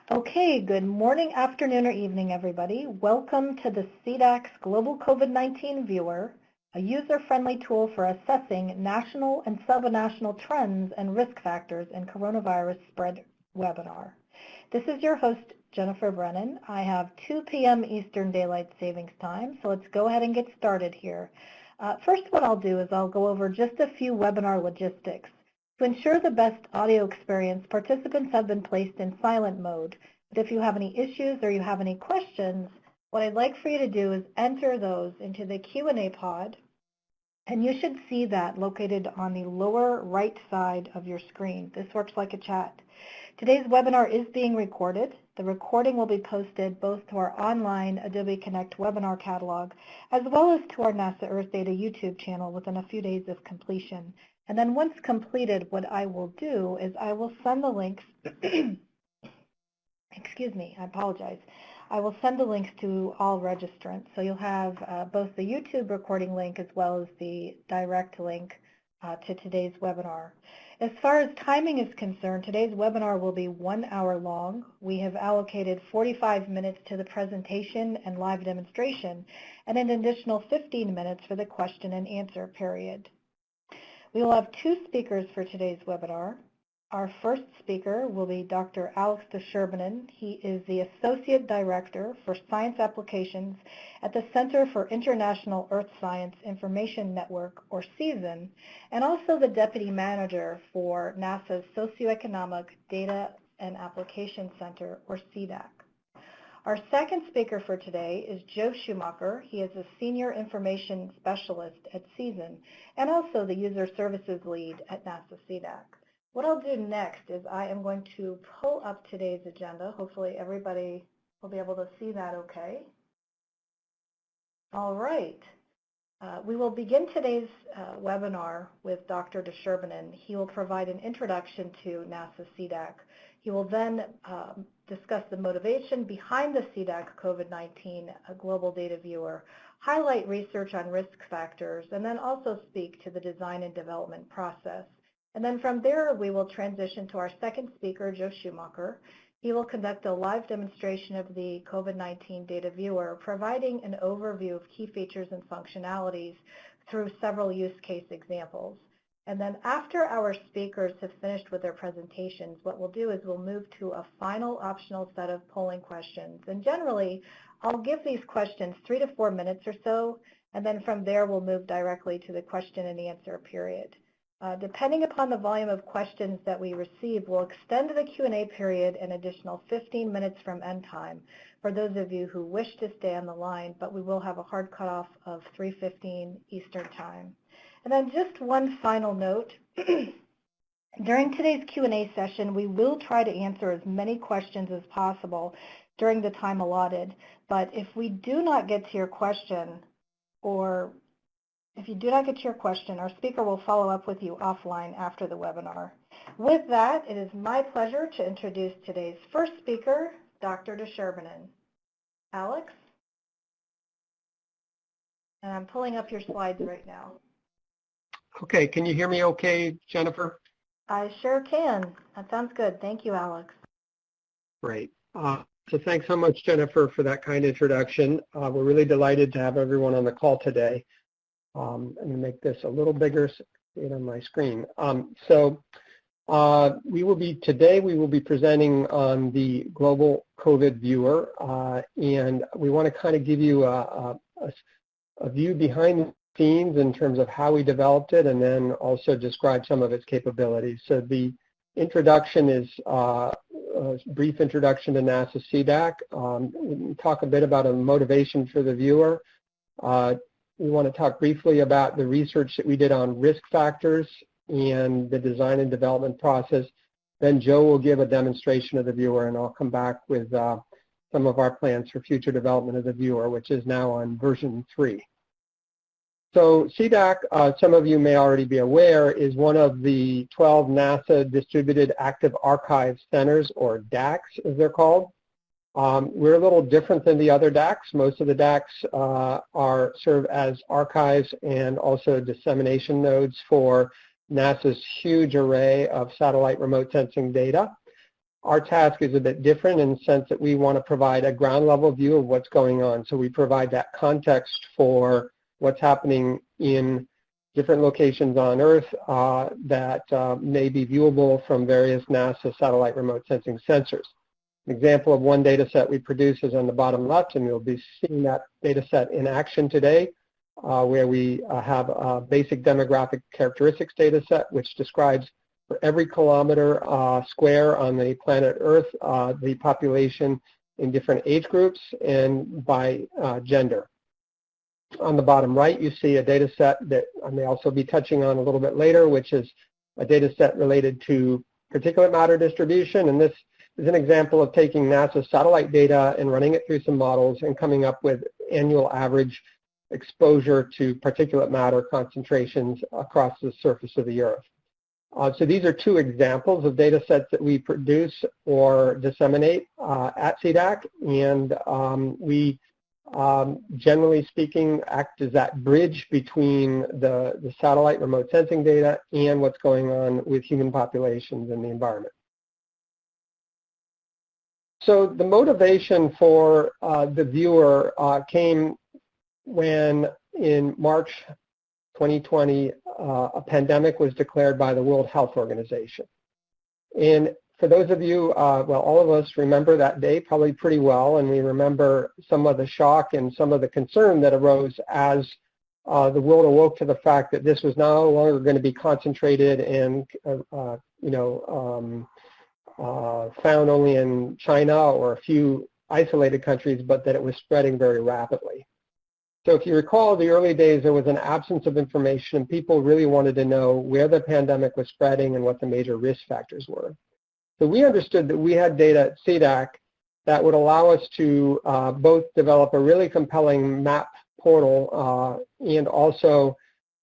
Okay, good morning, afternoon, or evening, everybody. Welcome to the SEDAC's Global COVID-19 Viewer, a user-friendly tool for assessing national and subnational trends and risk factors in coronavirus spread webinar. This is your host, Jennifer Brennan. I have 2 p.m. Eastern Daylight Savings Time, so let's go ahead and get started here. First, what I'll do is I'll go over just a few webinar logistics. To ensure the best audio experience, participants have been placed in silent mode. But if you have any issues or you have any questions, what I'd like for you to do is enter those into the Q&A pod, and you should see that located on the lower right side of your screen. This works like a chat. Today's webinar is being recorded. The recording will be posted both to our online Adobe Connect webinar catalog, as well as to our NASA Earth Data YouTube channel within a few days of completion. And then once completed, what I will do is I will send the links, excuse me, I apologize. I will send the links to all registrants. So you'll have both the YouTube recording link as well as the direct link to today's webinar. As far as timing is concerned, today's webinar will be 1 hour long. We have allocated 45 minutes to the presentation and live demonstration, and an additional 15 minutes for the question and answer period. We will have 2 speakers for today's webinar. Our first speaker will be Dr. Alex Desherbinen. He is the Associate Director for Science Applications at the Center for International Earth Science Information Network, or CESIN, and also the Deputy Manager for NASA's Socioeconomic Data and Application Center, or SEDAC. Our second speaker for today is Joe Schumacher. He is a Senior Information Specialist at CESIN and also the User Services Lead at NASA SEDAC. What I'll do next is I am going to pull up today's agenda. Hopefully everybody will be able to see that okay. All right. We will begin today's webinar with Dr. Desherbinen. He will provide an introduction to NASA SEDAC. He will then discuss the motivation behind the SEDAC COVID-19 Global Data Viewer, highlight research on risk factors, and then also speak to the design and development process. And then from there, we will transition to our second speaker, Joe Schumacher. He will conduct a live demonstration of the COVID-19 Data Viewer, providing an overview of key features and functionalities through several use case examples. And then after our speakers have finished with their presentations, what we'll do is we'll move to a final optional set of polling questions. And generally, I'll give these questions 3 to 4 minutes or so, and then from there, we'll move directly to the question and answer period. Depending upon the volume of questions that we receive, we'll extend the Q&A period an additional 15 minutes from end time for those of you who wish to stay on the line, but we will have a hard cutoff of 3:15 Eastern Time. And then just one final note. During today's Q&A session, we will try to answer as many questions as possible during the time allotted, but if we do not get to your question, or if you do not get to your question, our speaker will follow up with you offline after the webinar. With that, it is my pleasure to introduce today's first speaker, Dr. Desherbinen. Alex? And I'm pulling up your slides right now. Okay, can you hear me okay, Jennifer? I sure can. That sounds good. Thank you, Alex. Great. So thanks so much, Jennifer, for that kind introduction. We're really delighted to have everyone on the call today. I'm going to make this a little bigger so it's on my screen. Today we will be presenting on the Global COVID Viewer, and we want to kind of give you a view behind the scenes in terms of how we developed it, and then also describe some of its capabilities. So the introduction is a brief introduction to NASA SEDAC. We talk a bit about a motivation for the viewer. We want to talk briefly about the research that we did on risk factors and the design and development process. Then Joe will give a demonstration of the viewer, and I'll come back with some of our plans for future development of the viewer, which is now on version 3. So SEDAC, some of you may already be aware, is one of the 12 NASA Distributed Active Archive Centers, or DACs as they're called. We're a little different than the other DACs. Most of the DACs serve as archives and also dissemination nodes for NASA's huge array of satellite remote sensing data. Our task is a bit different in the sense that we want to provide a ground level view of what's going on. So we provide that context for what's happening in different locations on Earth that may be viewable from various NASA satellite remote sensing sensors. An example of one data set we produce is on the bottom left, and you'll be seeing that data set in action today, where we have a basic demographic characteristics data set which describes for every kilometer square on the planet Earth, the population in different age groups and by gender. On the bottom right, you see a data set that I may also be touching on a little bit later, which is a data set related to particulate matter distribution. And this is an example of taking NASA satellite data and running it through some models and coming up with annual average exposure to particulate matter concentrations across the surface of the Earth. So these are two examples of data sets that we produce or disseminate at SEDAC, and we, generally speaking, act as that bridge between the satellite remote sensing data and what's going on with human populations and the environment. So the motivation for the viewer came when in March 2020, a pandemic was declared by the World Health Organization. And for those of you, well, all of us remember that day probably pretty well, and we remember some of the shock and some of the concern that arose as the world awoke to the fact that this was no longer going to be concentrated and, found only in China or a few isolated countries, but that it was spreading very rapidly. So if you recall the early days, there was an absence of information, and people really wanted to know where the pandemic was spreading and what the major risk factors were. So we understood that we had data at SEDAC that would allow us to both develop a really compelling map portal and also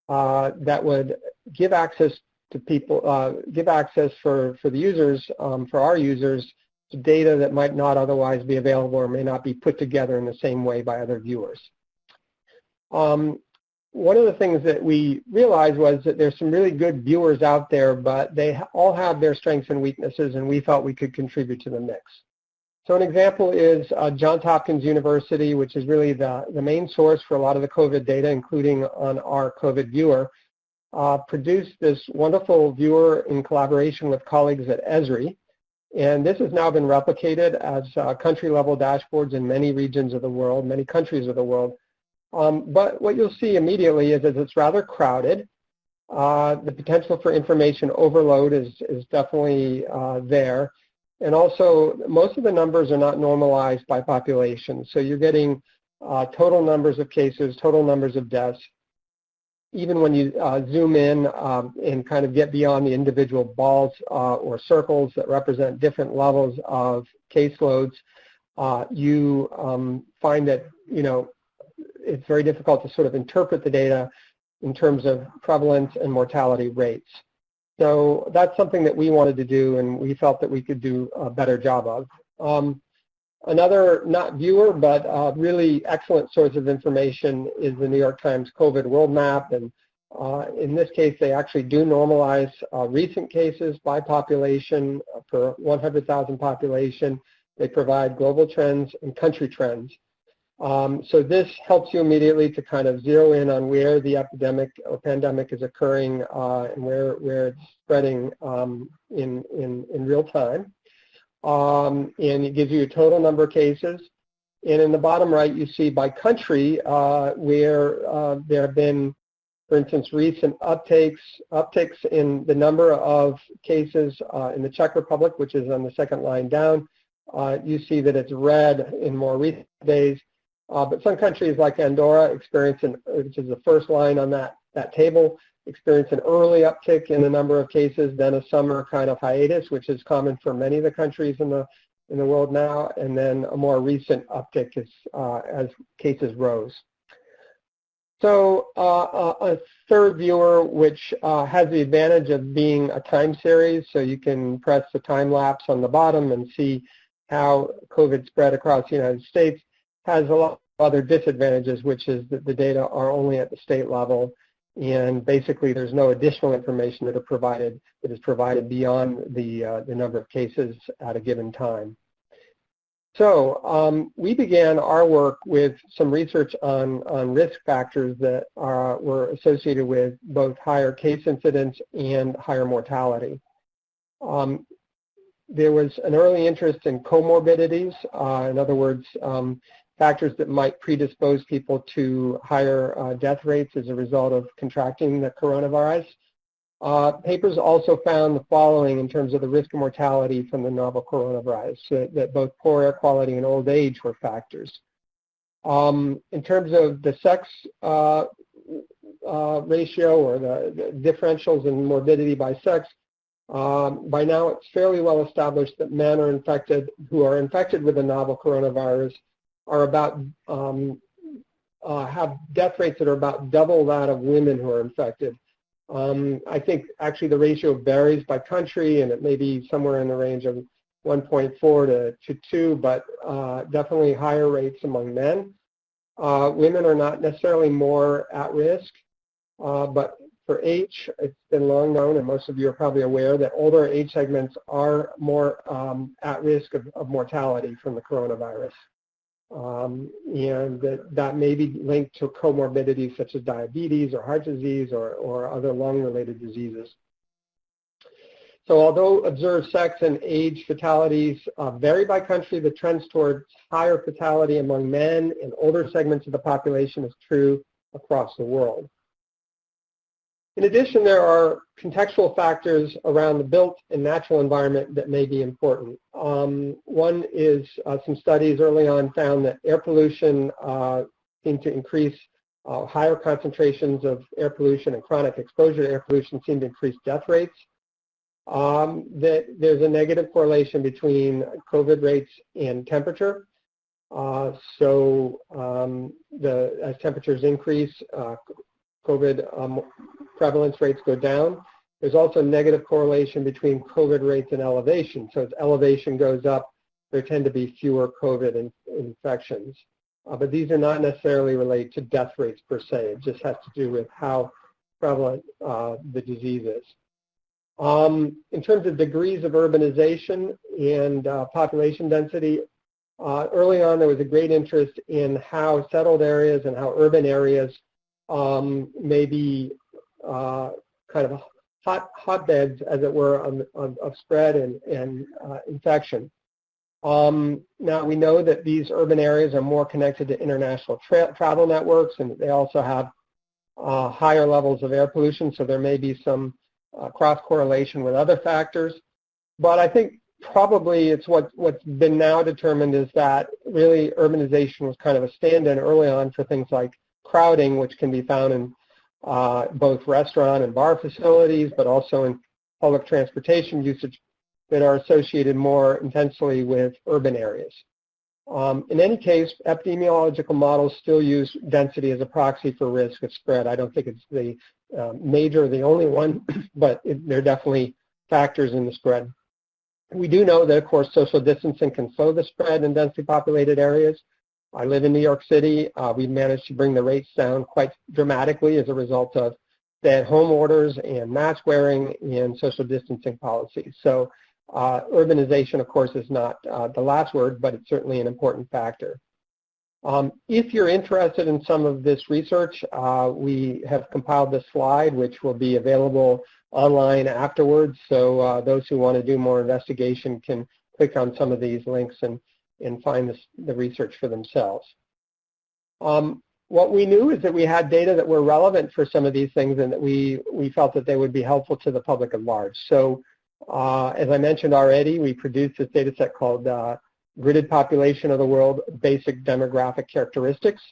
that would give access to people, give access for the users, for our users, to data that might not otherwise be available or may not be put together in the same way by other viewers. One of the things that we realized was that there's some really good viewers out there, but they all have their strengths and weaknesses, and we felt we could contribute to the mix. So an example is Johns Hopkins University, which is really the main source for a lot of the COVID data, including on our COVID viewer, produced this wonderful viewer in collaboration with colleagues at Esri. And this has now been replicated as country-level dashboards in many regions of the world, many countries of the world. But what you'll see immediately is that it's rather crowded. The potential for information overload is definitely there. And also, most of the numbers are not normalized by population. So you're getting total numbers of cases, total numbers of deaths. Even when you zoom in and kind of get beyond the individual balls or circles that represent different levels of caseloads, you find that, it's very difficult to sort of interpret the data in terms of prevalence and mortality rates. So that's something that we wanted to do, and we felt that we could do a better job of. Another, not viewer, but really excellent source of information is the New York Times COVID World Map. And in this case, they actually do normalize recent cases by population per 100,000 population. They provide global trends and country trends. So this helps you immediately to kind of zero in on where the epidemic or pandemic is occurring and where it's spreading in real time. And it gives you a total number of cases. And in the bottom right, you see by country where there have been, for instance, recent upticks in the number of cases in the Czech Republic, which is on the second line down. You see that it's red in more recent days. But some countries like Andorra experience, which is the first line on that table, experience an early uptick in the number of cases, then a summer kind of hiatus, which is common for many of the countries in the world now, and then a more recent uptick as cases rose. So a third viewer, which has the advantage of being a time series, so you can press the time lapse on the bottom and see how COVID spread across the United States, has a lot of other disadvantages, which is that the data are only at the state level. and basically there's no additional information that is provided beyond the number of cases at a given time. So we began our work with some research on risk factors that were associated with both higher case incidence and higher mortality. There was an early interest in comorbidities, in other words, factors that might predispose people to higher death rates as a result of contracting the coronavirus. Papers also found the following in terms of the risk of mortality from the novel coronavirus, that both poor air quality and old age were factors. In terms of the sex ratio or the differentials in morbidity by sex, by now it's fairly well established that men who are infected with the novel coronavirus are about have death rates that are about double that of women who are infected. I think actually the ratio varies by country, and it may be somewhere in the range of 1.4 to 2, but definitely higher rates among men. Women are not necessarily more at risk, but for age, it's been long known, and most of you are probably aware, that older age segments are more at risk of mortality from the coronavirus. And that may be linked to comorbidities such as diabetes or heart disease or other lung-related diseases. So although observed sex and age fatalities vary by country, the trends towards higher fatality among men and older segments of the population is true across the world. In addition, there are contextual factors around the built and natural environment that may be important. One is some studies early on found that air pollution seemed to increase, higher concentrations of air pollution and chronic exposure to air pollution seemed to increase death rates. That there's a negative correlation between COVID rates and temperature. As temperatures increase, COVID prevalence rates go down. There's also a negative correlation between COVID rates and elevation. So as elevation goes up, there tend to be fewer COVID infections. But these are not necessarily related to death rates per se. It just has to do with how prevalent the disease is. In terms of degrees of urbanization and population density, early on there was a great interest in how settled areas and how urban areas may be kind of hotbeds, as it were, of spread and infection. Now we know that these urban areas are more connected to international travel networks, and they also have higher levels of air pollution, so there may be some cross-correlation with other factors. But I think probably it's what's been now determined is that really urbanization was kind of a stand-in early on for things like crowding, which can be found in both restaurant and bar facilities, but also in public transportation usage that are associated more intensely with urban areas. In any case, epidemiological models still use density as a proxy for risk of spread. I don't think it's the major, the only one, but there are definitely factors in the spread. We do know that, of course, social distancing can slow the spread in densely populated areas. I live in New York City. We managed to bring the rates down quite dramatically as a result of stay-at-home orders and mask wearing and social distancing policies. So urbanization, of course, is not the last word, but it's certainly an important factor. If you're interested in some of this research, we have compiled this slide, which will be available online afterwards. So those who want to do more investigation can click on some of these links and find the research for themselves. What we knew is that we had data that were relevant for some of these things, and that we felt that they would be helpful to the public at large. So as I mentioned already, we produced this data set called Gridded Population of the World Basic Demographic Characteristics.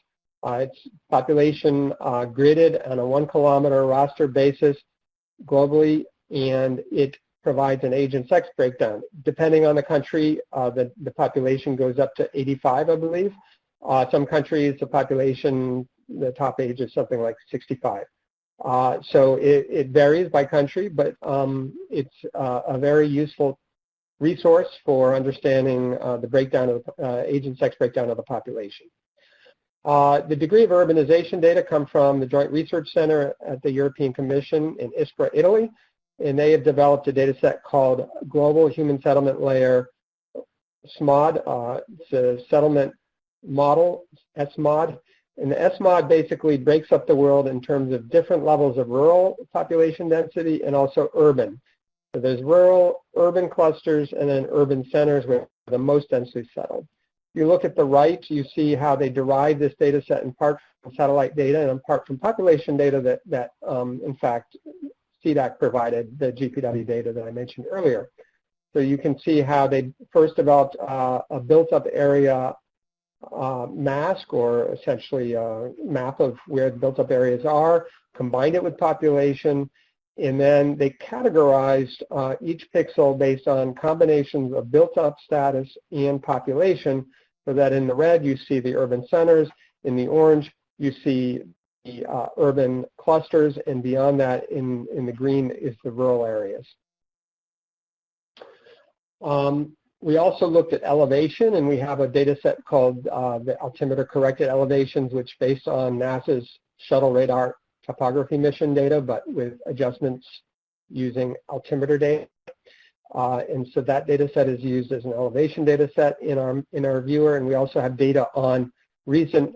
It's population gridded on a 1 kilometer roster basis globally, and it provides an age and sex breakdown. Depending on the country, the population goes up to 85, I believe. Some countries, the population, the top age is something like 65. So it varies by country, but it's a very useful resource for understanding the breakdown of age and sex breakdown of the population. The degree of urbanization data come from the Joint Research Center at the European Commission in Ispra, Italy, and they have developed a data set called Global Human Settlement Layer SMOD. It's a settlement model, SMOD. And the SMOD basically breaks up the world in terms of different levels of rural population density and also urban. So there's rural, urban clusters, and then urban centers where the most densely settled. If you look at the right, you see how they derive this data set in part from satellite data and in part from population data that in fact, SEDAC provided, the GPW data that I mentioned earlier. So you can see how they first developed a built-up area mask, or essentially a map of where the built-up areas are, combined it with population, and then they categorized each pixel based on combinations of built-up status and population, so that in the red you see the urban centers, in the orange you see the urban clusters, and beyond that in the green is the rural areas. We also looked at elevation, and we have a data set called the altimeter corrected elevations, which based on NASA's shuttle radar topography mission data, but with adjustments using altimeter data. And so that data set is used as an elevation data set in our viewer, and we also have data on recent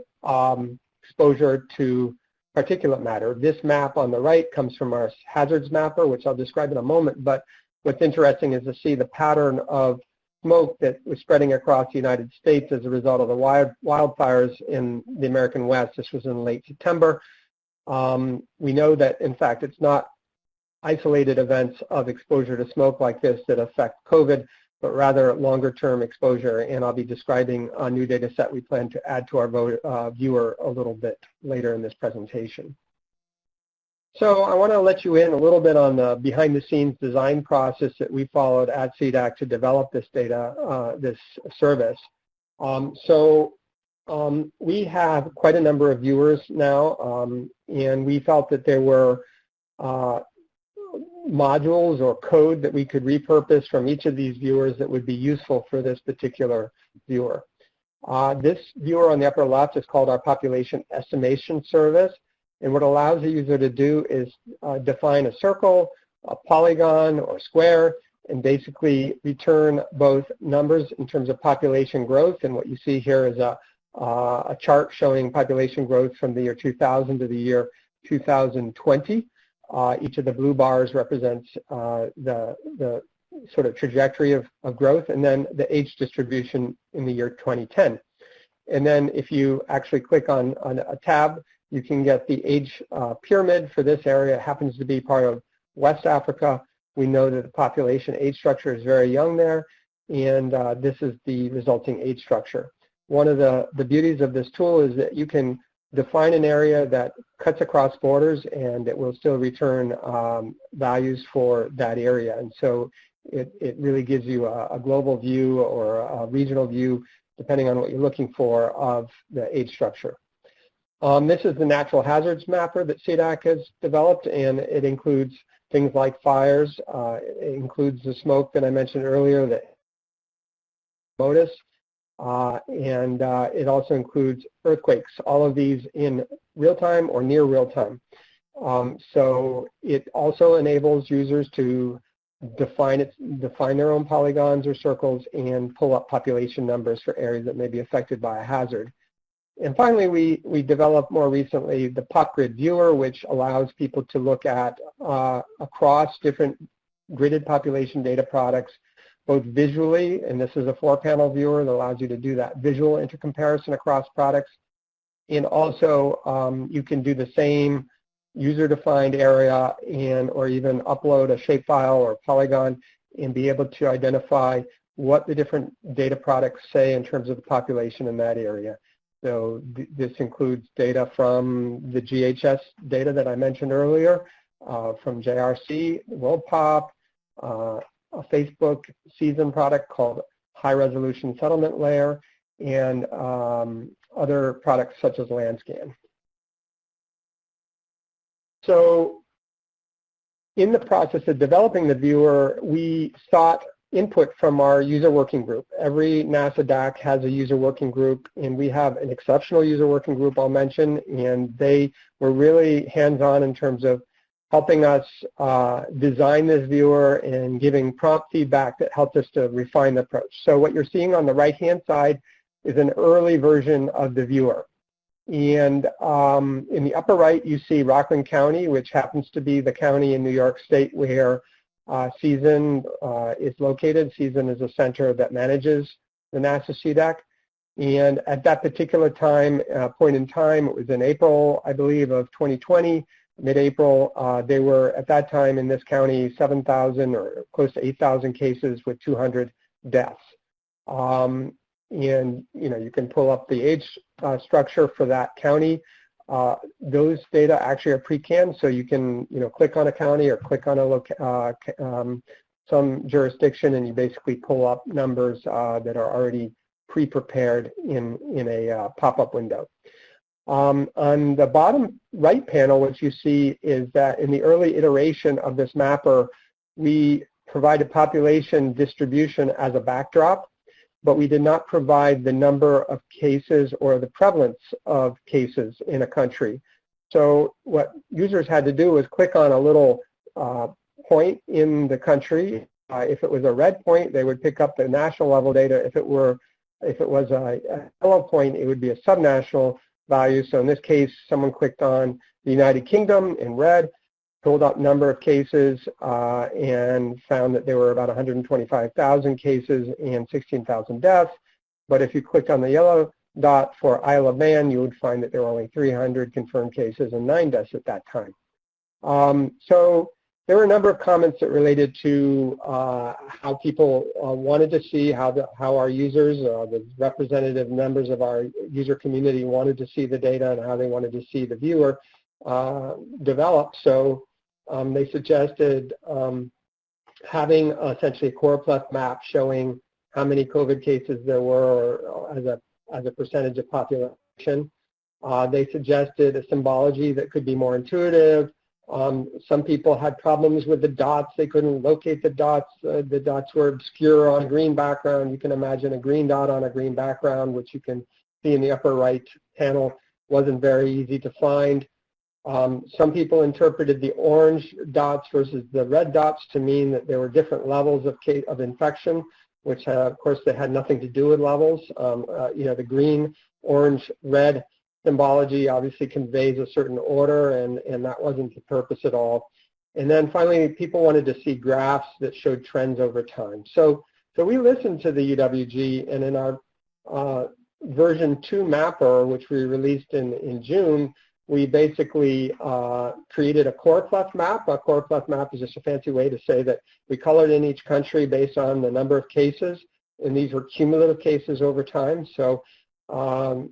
exposure to particulate matter. This map on the right comes from our hazards mapper, which I'll describe in a moment, but what's interesting is to see the pattern of smoke that was spreading across the United States as a result of the wildfires in the American West. This was in late September. We know that, in fact, it's not isolated events of exposure to smoke like this that affect COVID, but rather longer-term exposure, and I'll be describing a new data set we plan to add to our viewer a little bit later in this presentation. So I want to let you in a little bit on the behind-the-scenes design process that we followed at SEDAC to develop this data, this service. We have quite a number of viewers now, and we felt that there were modules or code that we could repurpose from each of these viewers that would be useful for this particular viewer. This viewer on the upper left is called our population estimation service. And what it allows the user to do is define a circle, a polygon, or square, and basically return both numbers in terms of population growth. And what you see here is a chart showing population growth from the year 2000 to the year 2020. Each of the blue bars represents the sort of trajectory of growth, and then the age distribution in the year 2010. And then if you actually click on a tab, you can get the age pyramid for this area. It happens to be part of West Africa. We know that the population age structure is very young there, and this is the resulting age structure. One of the beauties of this tool is that you can define an area that cuts across borders, and it will still return values for that area. And so it really gives you a global view or a regional view, depending on what you're looking for, of the age structure. This is the natural hazards mapper that SEDAC has developed, and it includes things like fires. It includes the smoke that I mentioned earlier, the MODIS, and it also includes earthquakes, all of these in real time or near real time. So it also enables users to define their own polygons or circles and pull up population numbers for areas that may be affected by a hazard. And finally, we developed more recently the PopGrid viewer, which allows people to look at across different gridded population data products, both visually, and this is a 4-panel viewer that allows you to do that visual intercomparison across products. And also, you can do the same user-defined area or even upload a shapefile or polygon and be able to identify what the different data products say in terms of the population in that area. So this includes data from the GHS data that I mentioned earlier, from JRC, WorldPop, a Facebook season product called High Resolution Settlement Layer, and other products such as Landscan. So in the process of developing the viewer, we sought input from our user working group. Every NASA DAC has a user working group, and we have an exceptional user working group I'll mention, and they were really hands-on in terms of helping us design this viewer and giving prompt feedback that helped us to refine the approach. So what you're seeing on the right-hand side is an early version of the viewer. And in the upper right, you see Rockland County, which happens to be the county in New York State where CEDAC is located. CEDAC is a center that manages the NASA SEDAC. And at that particular point in time, it was in April, I believe, of 2020, mid-April, there were, at that time in this county, 7,000 or close to 8,000 cases with 200 deaths. And, you can pull up the age structure for that county. Those data actually are pre-canned, so you can, click on a county or click on a some jurisdiction, and you basically pull up numbers that are already pre-prepared in a pop-up window. On the bottom right panel, what you see is that in the early iteration of this mapper, we provided population distribution as a backdrop, but we did not provide the number of cases or the prevalence of cases in a country. So what users had to do was click on a little point in the country. If it was a red point, they would pick up the national level data. If it was a yellow point, it would be a subnational value. So in this case, someone clicked on the United Kingdom in red, pulled up number of cases, and found that there were about 125,000 cases and 16,000 deaths. But if you clicked on the yellow dot for Isle of Man, you would find that there were only 300 confirmed cases and 9 deaths at that time. So there were a number of comments that related to how people wanted to see how our users, the representative members of our user community, wanted to see the data and how they wanted to see the viewer develop. So they suggested having essentially a choropleth map showing how many COVID cases there were as a percentage of population. They suggested a symbology that could be more intuitive. Some people had problems with the dots. They couldn't locate the dots. The dots were obscure on a green background. You can imagine a green dot on a green background, which you can see in the upper right panel, wasn't very easy to find. Some people interpreted the orange dots versus the red dots to mean that there were different levels of infection, which of course they had nothing to do with levels. The green, orange, red symbology obviously conveys a certain order, and that wasn't the purpose at all. And then finally, people wanted to see graphs that showed trends over time. So we listened to the UWG, and in our version 2 mapper, which we released in June, we basically created a choropleth map. A choropleth map is just a fancy way to say that we colored in each country based on the number of cases, and these were cumulative cases over time. So the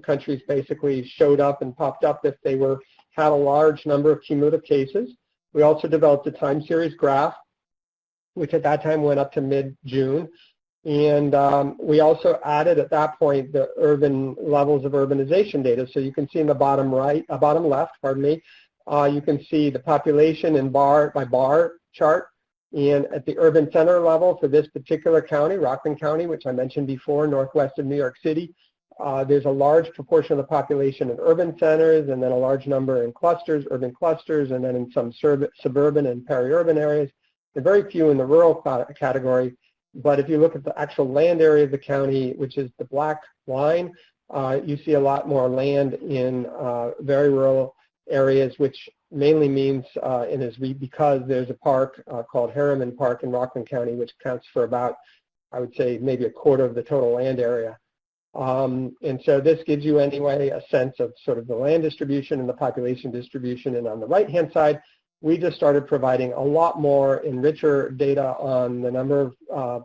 countries basically showed up and popped up if they had a large number of cumulative cases. We also developed a time series graph, which at that time went up to mid-June. And we also added at that point the urban levels of urbanization data. So you can see in the bottom left, you can see the population in bar by bar chart. And at the urban center level for this particular county, Rockland County, which I mentioned before, northwest of New York City, there's a large proportion of the population in urban centers, and then a large number in clusters, urban clusters, and then in some suburban and peri-urban areas, and very few in the rural category. But if you look at the actual land area of the county, which is the black line, you see a lot more land in very rural areas, which mainly means and is because there's a park called Harriman Park in Rockland County, which accounts for about, I would say, maybe a quarter of the total land area. And so this gives you anyway a sense of sort of the land distribution and the population distribution. And on the right-hand side, we just started providing a lot more and richer data on the number of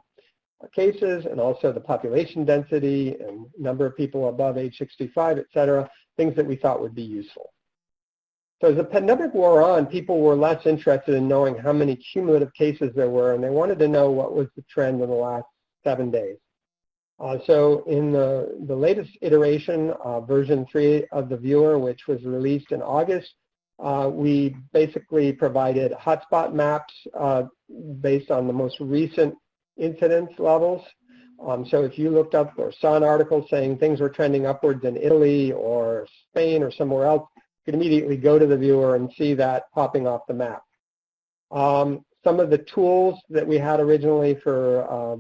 cases and also the population density and number of people above age 65, et cetera, things that we thought would be useful. So as the pandemic wore on, people were less interested in knowing how many cumulative cases there were, and they wanted to know what was the trend in the last 7 days. So in the latest iteration, version 3 of the viewer, which was released in August, We basically provided hotspot maps based on the most recent incidence levels. So if you looked up or saw an article saying things were trending upwards in Italy or Spain or somewhere else, you could immediately go to the viewer and see that popping off the map. Some of the tools that we had originally for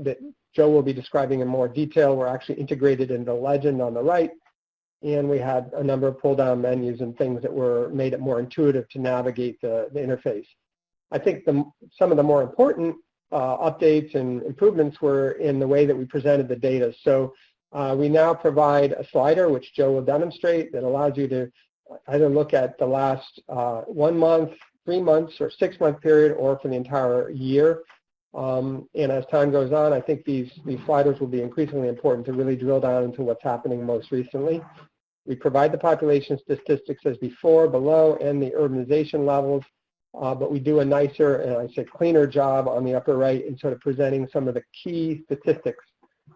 that Joe will be describing in more detail were actually integrated into the legend on the right, and we had a number of pull-down menus and things that were made it more intuitive to navigate the interface. I think some of the more important updates and improvements were in the way that we presented the data. So we now provide a slider, which Joe will demonstrate, that allows you to either look at the last 1 month, 3 months, or 6-month period, or for the entire year. And as time goes on, I think these sliders will be increasingly important to really drill down into what's happening most recently. We provide the population statistics as before, below, and the urbanization levels, but we do a nicer and I say cleaner job on the upper right in sort of presenting some of the key statistics,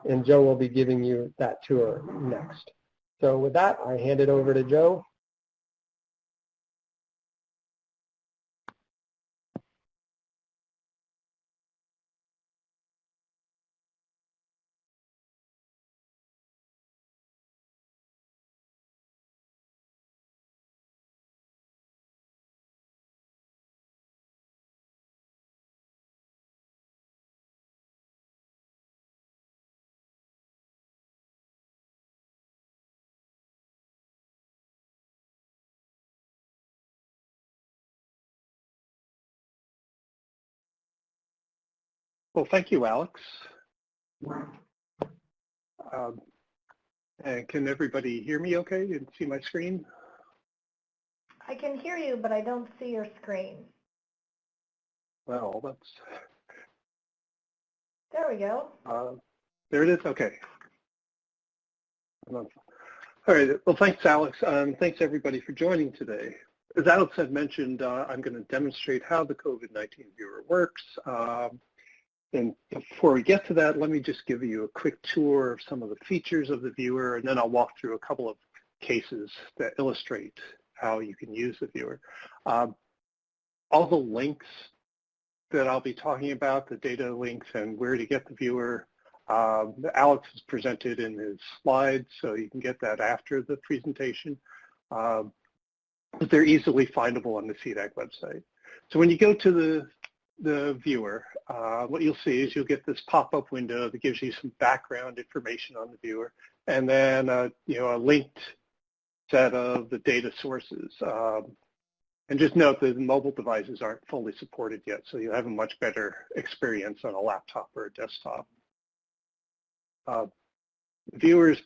and Joe will be giving you that tour next. So with that, I hand it over to Joe. Well, thank you, Alex. And can everybody hear me okay and see my screen? I can hear you, but I don't see your screen. Well, that's... There we go. There it is, okay. All right, well, thanks, Alex. Thanks, everybody, for joining today. As Alex had mentioned, I'm going to demonstrate how the COVID-19 viewer works. And before we get to that, let me just give you a quick tour of some of the features of the viewer, and then I'll walk through a couple of cases that illustrate how you can use the viewer. All the links that I'll be talking about, the data links and where to get the viewer, Alex has presented in his slides, so you can get that after the presentation. But they're easily findable on the SEDAC website. So when you go to the viewer, what you'll see is you'll get this pop-up window that gives you some background information on the viewer, and then a linked set of the data sources. And just note that the mobile devices aren't fully supported yet, so you'll have a much better experience on a laptop or a desktop. The viewer is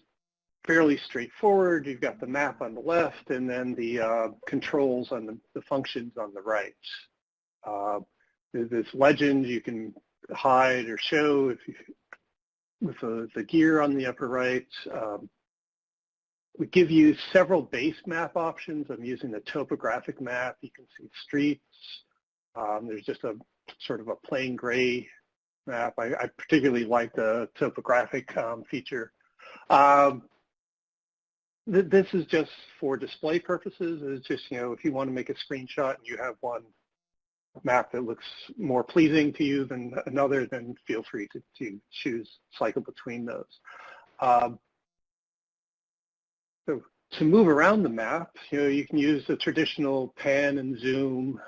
fairly straightforward. You've got the map on the left, and then the controls on the functions on the right. There's this legend you can hide or show if you, with the gear on the upper right. We give you several base map options. I'm using the topographic map. You can see streets. There's just a sort of a plain gray map. I particularly like the topographic feature. This is just for display purposes. It's just, if you want to make a screenshot and you have one map that looks more pleasing to you than another, then feel free to cycle between those. So to move around the map, you can use the traditional pan and zoom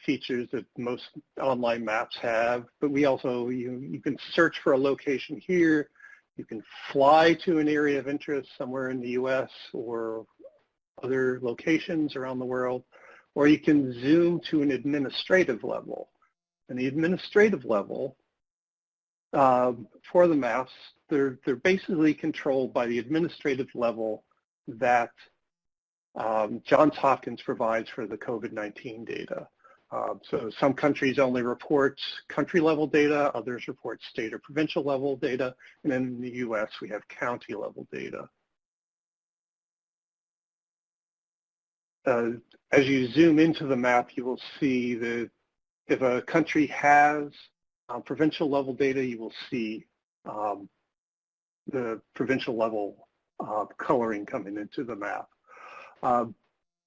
features that most online maps have, but we also, you can search for a location here. You can fly to an area of interest somewhere in the US or other locations around the world, or you can zoom to an administrative level. And the administrative level for the maps, they're basically controlled by the administrative level that Johns Hopkins provides for the COVID-19 data. So some countries only report country-level data, others report state or provincial level data, and then in the US we have county-level data. As you zoom into the map, you will see that if a country has provincial level data, you will see the provincial level coloring coming into the map.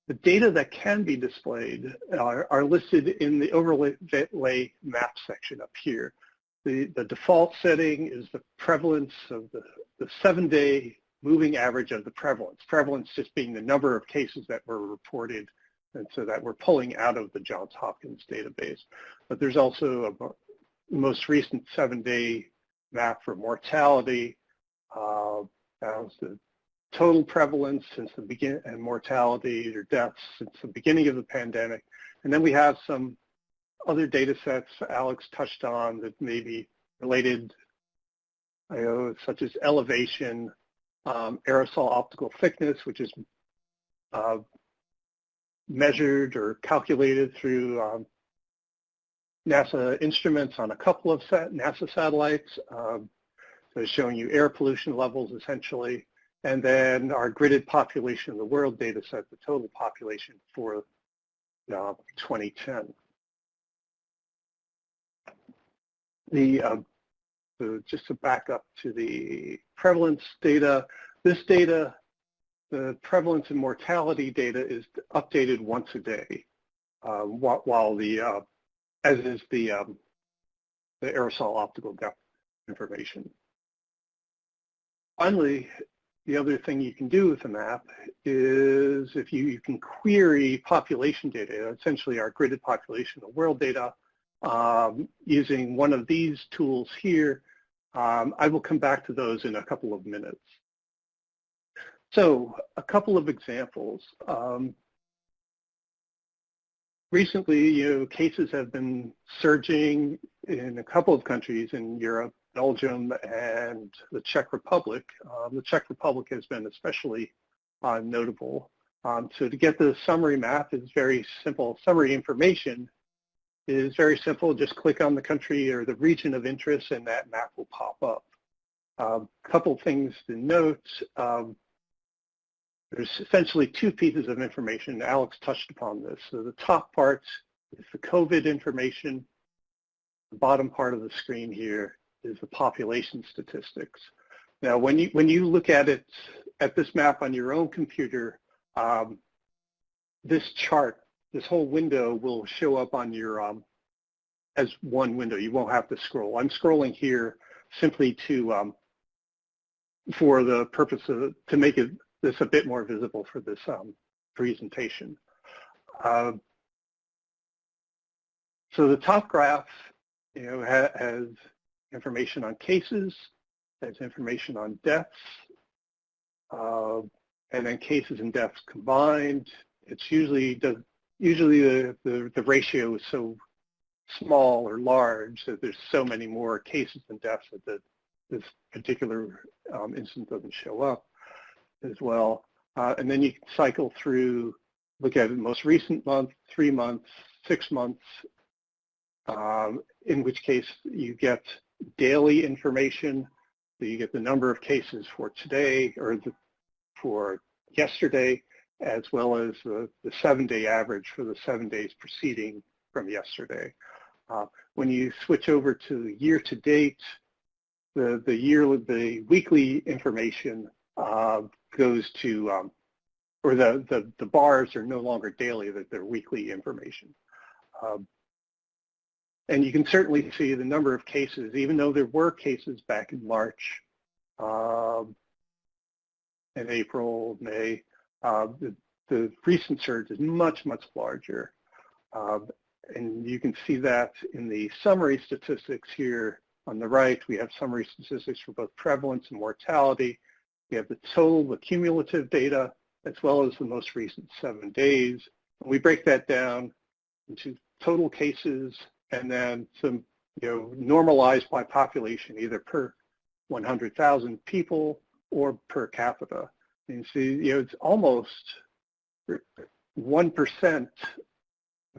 The data that can be displayed are listed in the overlay map section up here. The default setting is the prevalence of the 7-day moving average of the prevalence. Prevalence just being the number of cases that were reported, and so that we're pulling out of the Johns Hopkins database. But there's also a most recent 7-day map for mortality. That was the total prevalence since the beginning, and mortality or deaths since the beginning of the pandemic. And then we have some other data sets Alex touched on that may be related, such as elevation, aerosol optical thickness, which is measured or calculated through NASA instruments on a couple of NASA satellites. So it's showing you air pollution levels essentially. And then our gridded population of the world data set, the total population for 2010. Just to back up to the prevalence data, this data, the prevalence and mortality data is updated once a day, while as is the aerosol optical depth information. Finally, the other thing you can do with the map is if you can query population data, essentially our gridded population of world data, using one of these tools here. I will come back to those in a couple of minutes. So a couple of examples. Recently, cases have been surging in a couple of countries in Europe, Belgium and the Czech Republic. The Czech Republic has been especially notable. So to get the summary map is very simple. Summary information is very simple. Just click on the country or the region of interest and that map will pop up. Couple things to note. There's essentially two pieces of information. Alex touched upon this. So the top part is the COVID information. The bottom part of the screen here is the population statistics. Now, when you look at it, at this map on your own computer, this chart, this whole window will show up on your, as one window. You won't have to scroll. I'm scrolling here simply to, for the purpose of, to make this a bit more visible for this presentation. So the top graph, has information on cases, has information on deaths, and then cases and deaths combined. It's usually the ratio is so small or large that there's so many more cases and deaths that this particular instance doesn't show up as well. And then you can cycle through, look at the most recent month, 3 months, 6 months, in which case you get daily information. So you get the number of cases for today or for yesterday, as well as the 7-day average for the 7 days preceding from yesterday. When you switch over to year-to-date, the weekly information goes to, or the bars are no longer daily, that they're weekly information. And you can certainly see the number of cases, even though there were cases back in March and April, May, the recent surge is much, much larger. And you can see that in the summary statistics here on the right. We have summary statistics for both prevalence and mortality. We have the total, the cumulative data, as well as the most recent 7 days. And we break that down into total cases and then some, normalized by population, either per 100,000 people or per capita. And you see, it's almost 1%.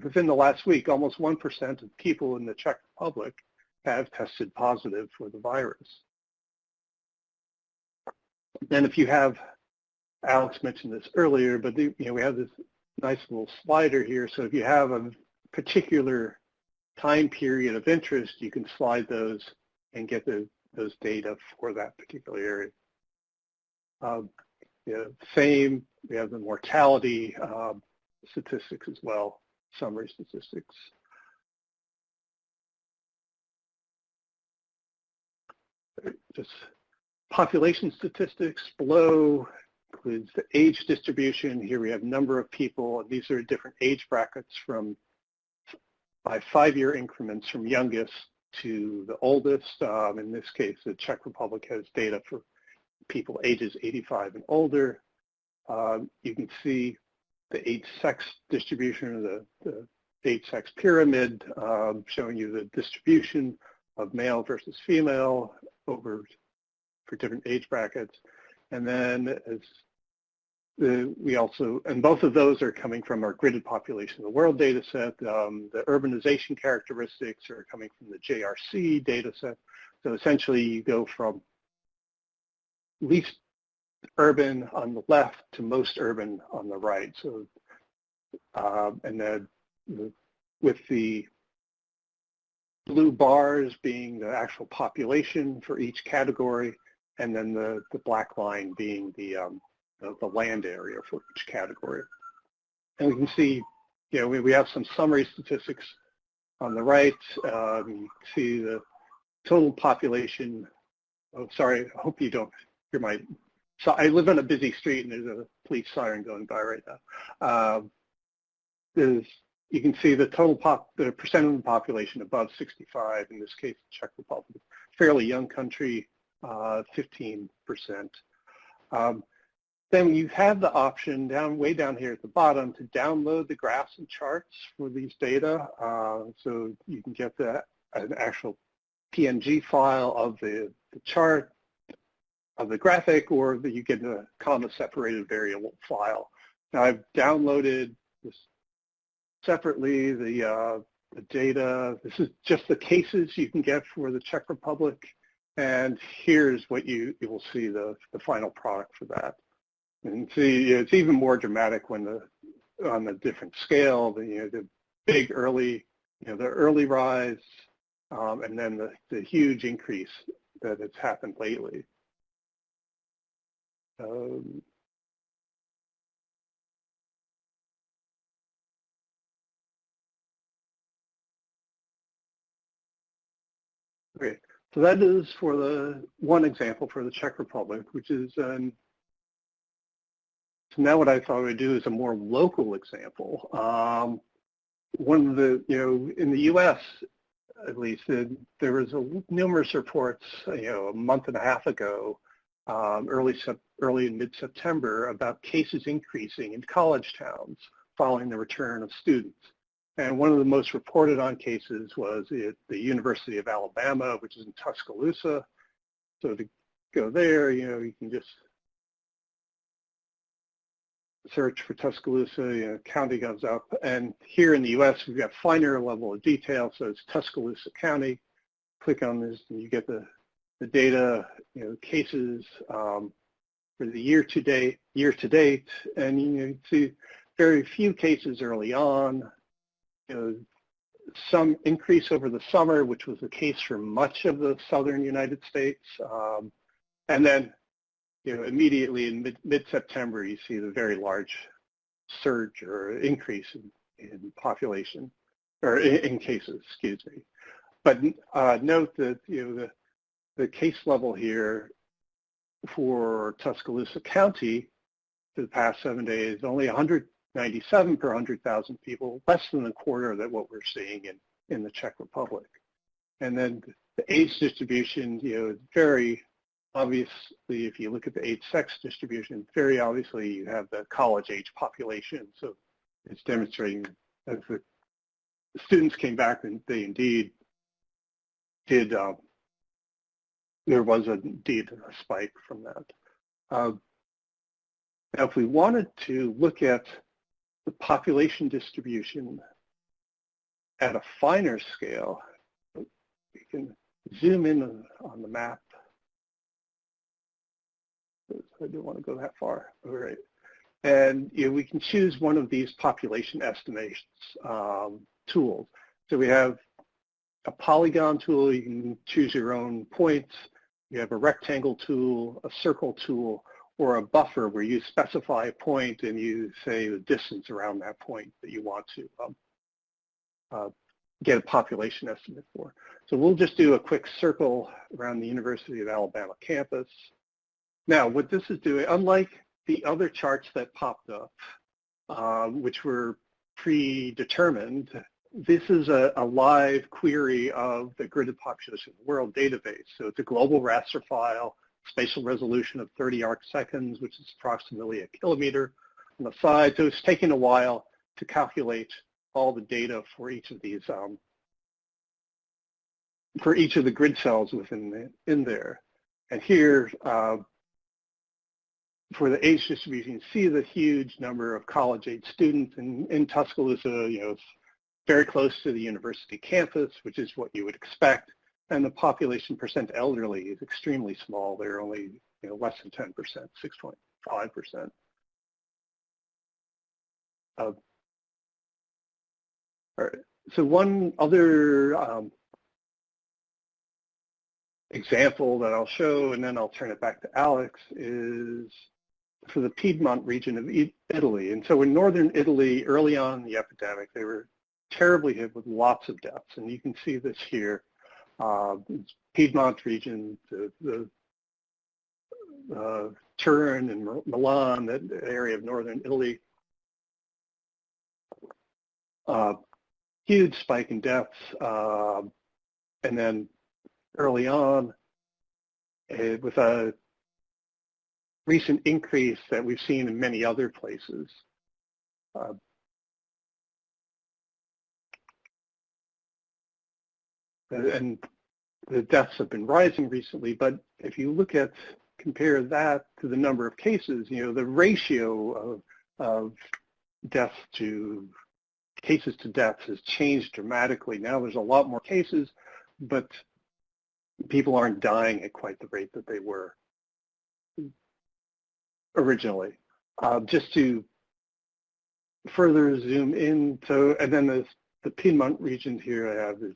Within the last week, almost 1% of people in the Czech Republic have tested positive for the virus. Then if you have, Alex mentioned this earlier, but we have this nice little slider here. So if you have a particular time period of interest, you can slide those and get those data for that particular area. Same, we have the mortality statistics as well, summary statistics. Just population statistics below includes the age distribution. Here we have number of people, and these are different age brackets by 5-year increments from youngest to the oldest. In this case, the Czech Republic has data for people ages 85 and older. You can see the age-sex distribution, or the age-sex pyramid, showing you the distribution of male versus female for different age brackets. And then and both of those are coming from our gridded population of the world data set. The urbanization characteristics are coming from the JRC data set. So essentially you go from least urban on the left to most urban on the right. So, and then with the blue bars being the actual population for each category, and then the black line being the land area for each category. And we can see, we have some summary statistics on the right. You can see the total population. Oh, sorry, I hope you don't hear my, so I live on a busy street and there's a police siren going by right now. You can see the the percent of the population above 65, in this case, Czech Republic, fairly young country, 15%. Then you have the option way down here at the bottom to download the graphs and charts for these data. So you can get an actual PNG file of the chart, of the graphic, or you get a comma-separated variable file. Now I've downloaded this separately, the data. This is just the cases you can get for the Czech Republic, and here's what you will see the final product for that. And see, it's even more dramatic when on the different scale, the big early, the early rise, and then the huge increase that has happened lately. Okay, so that is for the one example for the Czech Republic, which is so now what I thought I would do is a more local example. One of the, in the U.S. at least, there was numerous reports, a month and a half ago, early and mid-September, about cases increasing in college towns following the return of students. And one of the most reported on cases was at the University of Alabama, which is in Tuscaloosa. So to go there, you can just search for Tuscaloosa, county goes up. And here in the U.S., we've got finer level of detail. So it's Tuscaloosa County. Click on this and you get the data, cases for the year to date. And you see very few cases early on. Some increase over the summer, which was the case for much of the southern United States. And then, immediately in mid-September, you see the very large surge or increase in population, or in cases, excuse me. But note that, the case level here for Tuscaloosa County for the past 7 days, only 197 per 100,000 people, less than a quarter of what we're seeing in the Czech Republic. And then the age distribution, very obviously, if you look at the age-sex distribution, very obviously you have the college-age population. So it's demonstrating as the students came back, and they indeed did, there was indeed a spike from that. Now, if we wanted to look at the population distribution at a finer scale, we can zoom in on the map. I don't want to go that far. All right. And we can choose one of these population estimations tools. So we have a polygon tool. You can choose your own points. You have a rectangle tool, a circle tool, or a buffer where you specify a point and you say the distance around that point that you want to get a population estimate for. So we'll just do a quick circle around the University of Alabama campus. Now, what this is doing, unlike the other charts that popped up, which were predetermined, this is a live query of the gridded population world database. So it's a global raster file, spatial resolution of 30 arcseconds, which is approximately a kilometer on the side. So it's taken a while to calculate all the data for each of these, for each of the grid cells within in there. And here, for the age distribution, you see the huge number of college-age students in Tuscaloosa. You know, it's very close to the university campus, which is what you would expect. And the population percent elderly is extremely small. They're only, you know, less than 10%, 6.5%. All right. So one other example that I'll show, and then I'll turn it back to Alex, is for the Piedmont region of Italy. And so in northern Italy, early on in the epidemic, they were terribly hit with lots of deaths. And you can see this here. Piedmont region, the Turin and Milan, that area of northern Italy. Huge spike in deaths, and then early on, with a recent increase that we've seen in many other places. And the deaths have been rising recently, but if you look at, compare that to the number of cases, you know, the ratio of deaths to cases to deaths has changed dramatically. Now there's a lot more cases, but people aren't dying at quite the rate that they were originally. Just to further zoom in, so, and then the Piedmont region here I have is,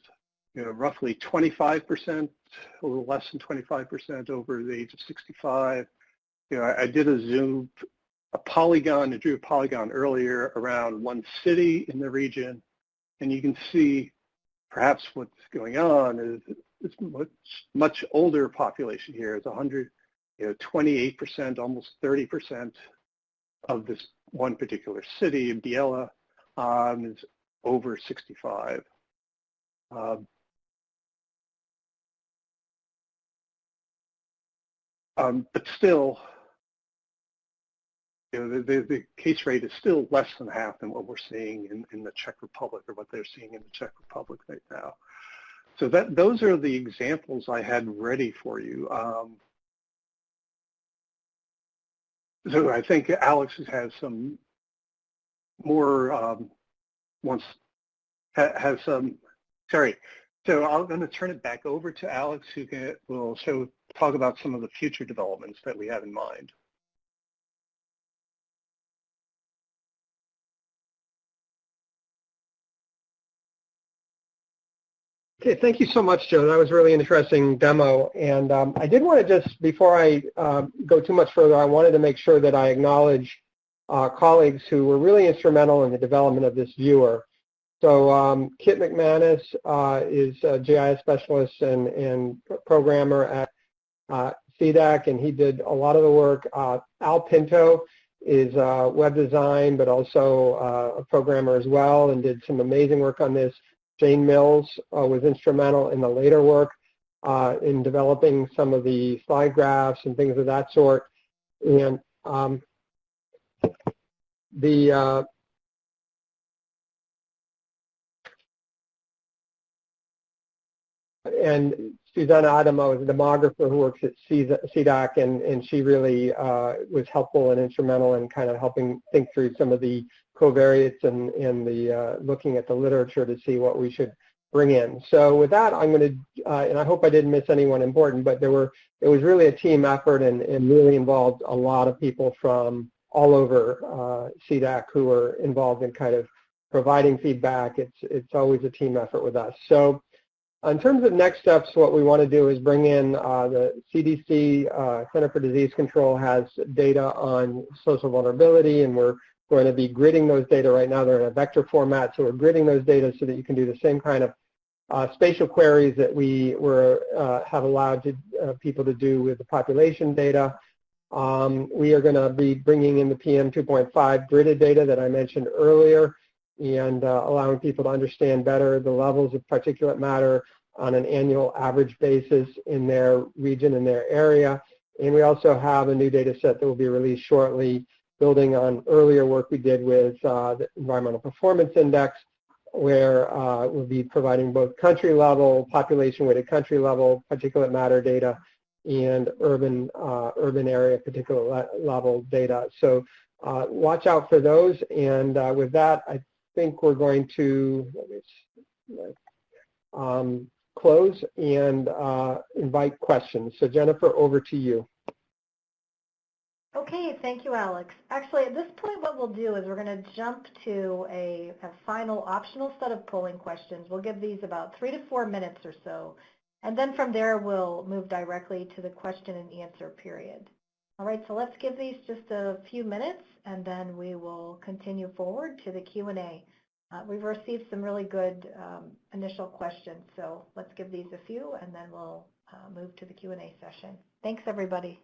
you know, roughly 25%, a little less than 25% over the age of 65. You know, I did a zoom, a polygon, I drew a polygon earlier around one city in the region, and you can see perhaps what's going on is it's much older population here. It's 100, you know, 28%, almost 30% of this one particular city in Biella is over 65. But still, you know, the case rate is still less than half than what we're seeing in the Czech Republic, or what they're seeing in the Czech Republic right now. So those are the examples I had ready for you. So I think Alex has some more, has some, sorry. So I'm going to turn it back over to Alex, who will talk about some of the future developments that we have in mind. Okay, thank you so much, Joe. That was a really interesting demo. And I did want to just, before I go too much further, I wanted to make sure that I acknowledge colleagues who were really instrumental in the development of this viewer. So Kit McManus is a GIS specialist and programmer at SEDAC, and he did a lot of the work. Al Pinto is web design, but also a programmer as well, and did some amazing work on this. Jane Mills was instrumental in the later work in developing some of the slide graphs and things of that sort. And and Susanna Adamo is a demographer who works at SEDAC, and she really was helpful and instrumental in kind of helping think through some of the covariates and the looking at the literature to see what we should bring in. So with that, I'm going to, and I hope I didn't miss anyone important, but it was really a team effort and really involved a lot of people from all over SEDAC who were involved in kind of providing feedback. It's always a team effort with us. So In terms of next steps, what we want to do is bring in the CDC, Center for Disease Control, has data on social vulnerability, and we're going to be gridding those data right now. They're in a vector format, so we're gridding those data so that you can do the same kind of spatial queries that we have allowed people to do with the population data. We are going to be bringing in the PM 2.5 gridded data that I mentioned earlier, and allowing people to understand better the levels of particulate matter on an annual average basis in their region, in their area. And we also have a new data set that will be released shortly, building on earlier work we did with the Environmental Performance Index, where we'll be providing both country level, population weighted country level particulate matter data, and urban area particulate level data. So watch out for those. And with that, I think we're going to close and invite questions. So Jennifer, over to you. Okay, thank you, Alex. Actually, at this point, what we'll do is we're going to jump to a final optional set of polling questions. We'll give these about 3 to 4 minutes or so, and then from there, we'll move directly to the question and answer period. All right, so let's give these just a few minutes, and then we will continue forward to the Q&A. We've received some really good initial questions, so let's give these a few, and then we'll move to the Q&A session. Thanks, everybody.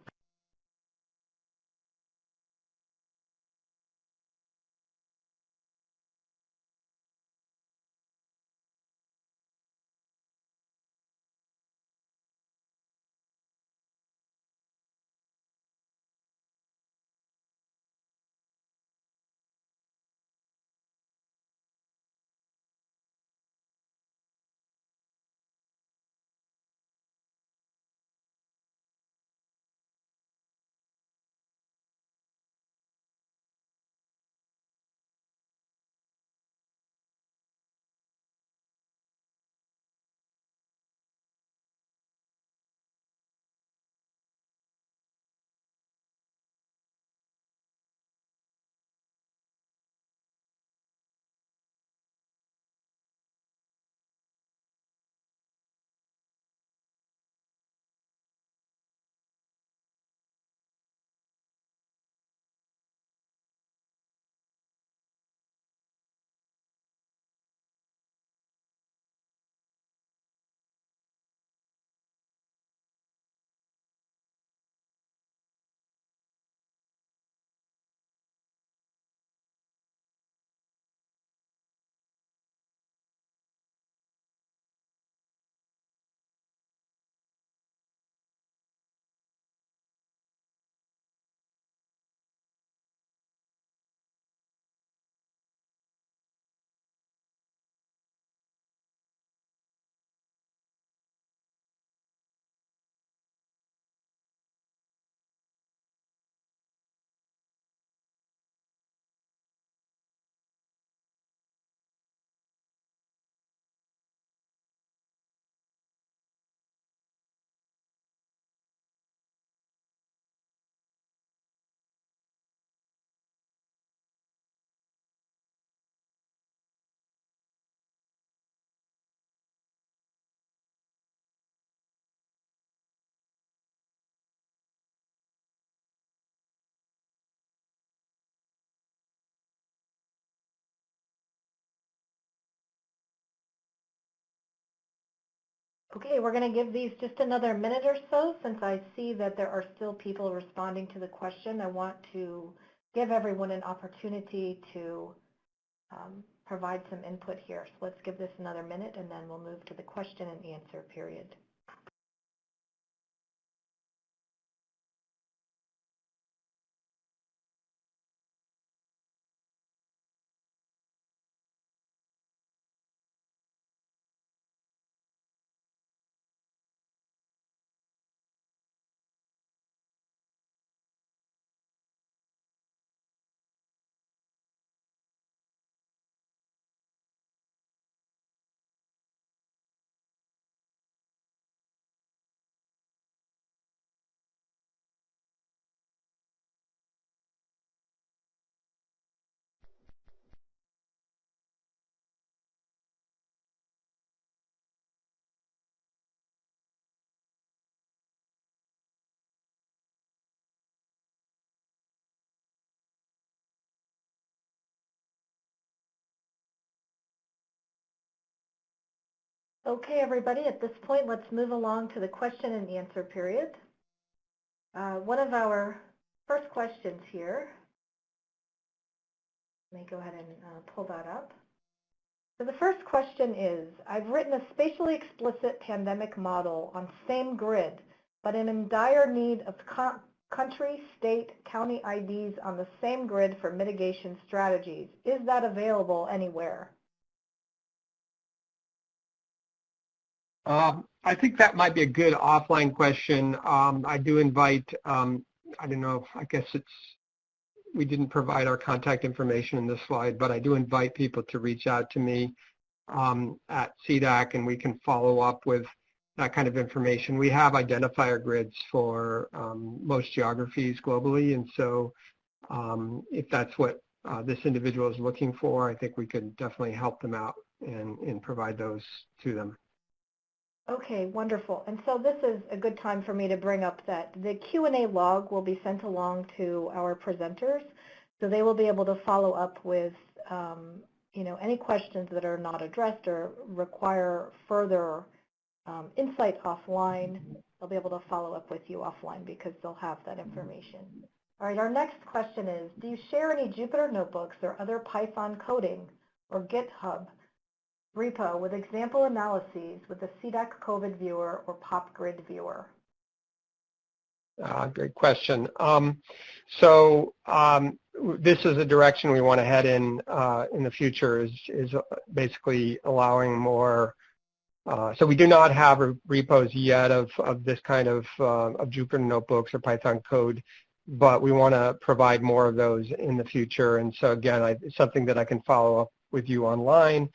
Okay, we're going to give these just another minute or so since I see that there are still people responding to the question. I want to give everyone an opportunity to provide some input here. So let's give this another minute and then we'll move to the question and answer period. Okay, everybody, at this point, let's move along to the question and answer period. One of our first questions here, let me go ahead and pull that up. So the first question is, I've written a spatially explicit pandemic model on same grid, but am in dire need of country, state, county IDs on the same grid for mitigation strategies. Is that available anywhere? I think that might be a good offline question. I do invite, I don't know, I guess we didn't provide our contact information in this slide, but I do invite people to reach out to me at SEDAC, and we can follow up with that kind of information. We have identifier grids for most geographies globally, and so if that's what this individual is looking for, I think we could definitely help them out and provide those to them. Okay, wonderful. And so this is a good time for me to bring up that the Q&A log will be sent along to our presenters, so they will be able to follow up with any questions that are not addressed or require further insight offline. They'll be able to follow up with you offline because they'll have that information. All right, our next question is, do you share any Jupyter notebooks or other Python coding or GitHub repo with example analyses with the SEDAC COVID viewer or PopGrid viewer? Great question. This is a direction we want to head in the future, is basically allowing more. So we do not have repos yet of this kind of Jupyter notebooks or Python code, but we want to provide more of those in the future. And so again, it's something that I can follow up with you online.